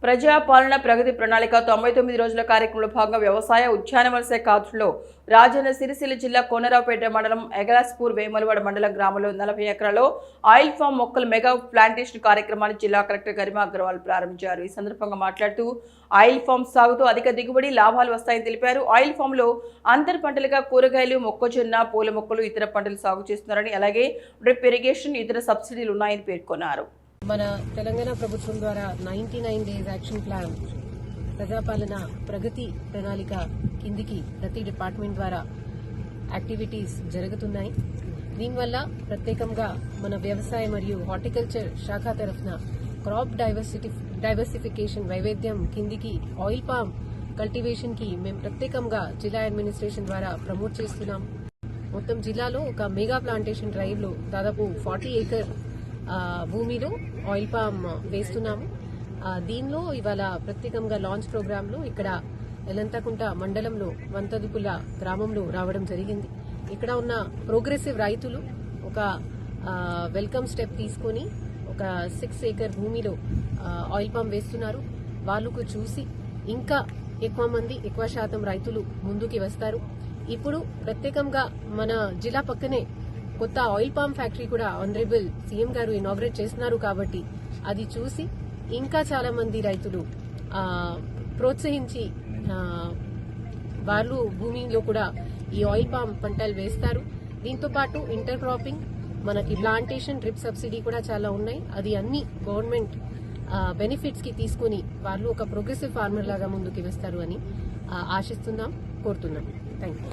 ప్రజాపాలన ప్రగతి ప్రణాళిక 99 రోజుల కార్యక్రమంలో భాగంగా వ్యవసాయ ఉద్యానవన శాఖ ఆధ్వర్యంలో రాజన్న సిరిసిల్ల జిల్లా కోనరావుపేట మండలం ఎగలాస్పూర్ వేములవాడ మండలం గ్రామంలో 40 ఎకరాల్లో ఆయిల్ ఫామ్ మొక్కల మెగా ప్లాంటేషన్ కార్యక్రమాన్ని జిల్లా కలెక్టర్ గరిమా అగర్వాల్ ప్రారంభించారు. ఈ సందర్భంగా మాట్లాడుతూ ఆయిల్ ఫామ్ సాగుతో అధిక దిగుబడి లాభాలు వస్తాయని తెలిపారు. ఆయిల్ ఫామ్ లో అంతర్ పంటలుగా కూరగాయలు, మొక్కజొన్న, పూల మొక్కలు, ఇతర పంటలు సాగు చేస్తున్నారని, అలాగే డ్రిప్ ఇరిగేషన్, ఇతర సబ్సిడీలు ఉన్నాయని పేర్కొన్నారు. మన తెలంగాణ ప్రభుత్వం ద్వారా 99 డేస్ యాక్షన్ ప్లాన్ ప్రజాపాలన ప్రగతి ప్రణాళిక కిందికి ప్రతి డిపార్ట్మెంట్ ద్వారా యాక్టివిటీస్ జరుగుతున్నాయి. దీనివల్ల ప్రత్యేకంగా మన వ్యవసాయ మరియు హార్టికల్చర్ శాఖ తరఫున క్రాప్ డైవర్సిఫికేషన్ వైవిధ్యం కిందికి ఆయిల్ పామ్ కల్టివేషన్ కి మేము ప్రత్యేకంగా జిల్లా అడ్మినిస్ట్రేషన్ ద్వారా ప్రమోట్ చేస్తున్నాం. మొత్తం జిల్లాలో ఒక మెగా ప్లాంటేషన్ డ్రైవ్ లో దాదాపు 40 ఏకర్ భూమిలో ఆయిల్ పామ్ వేస్తున్నాము. దీనిలో ఇవాళ ప్రత్యేకంగా లాంచ్ ప్రోగ్రామ్ లో ఇక్కడ ఎలంతకుంట మండలంలో వంతదుపుల గ్రామంలో రావడం జరిగింది. ఇక్కడ ఉన్న ప్రోగ్రెసివ్ రైతులు ఒక వెల్కమ్ స్టెప్ తీసుకుని ఒక 6 ఏకర్ భూమిలో ఆయిల్ పామ్ వేస్తున్నారు. వాళ్ళకు చూసి ఇంకా ఎక్కువ శాతం రైతులు ముందుకి వస్తారు. ఇప్పుడు ప్రత్యేకంగా మన జిల్లా పక్కనే కొత్త ఆయిల్ పామ్ ఫ్యాక్టరీ కూడా ఆనరబుల్ సీఎం గారు ఇనాగ్రేట్ చేస్తున్నారు. కాబట్టి అది చూసి ఇంకా చాలా మంది రైతులు ప్రోత్సహించి వాళ్ళు భూమిలో కూడా ఈ ఆయిల్ పామ్ పంటలు వేస్తారు. దీంతో పాటు ఇంటర్ క్రాపింగ్, మనకి ప్లాంటేషన్, డ్రిప్ సబ్సిడీ కూడా చాలా ఉన్నాయి. అది అన్ని గవర్నమెంట్ బెనిఫిట్స్ కి తీసుకుని వాళ్ళు ఒక ప్రోగ్రెసివ్ ఫార్మర్ లాగా ముందుకు వస్తారు అని ఆశిస్తున్నాం, కోరుతున్నాం. Thank you.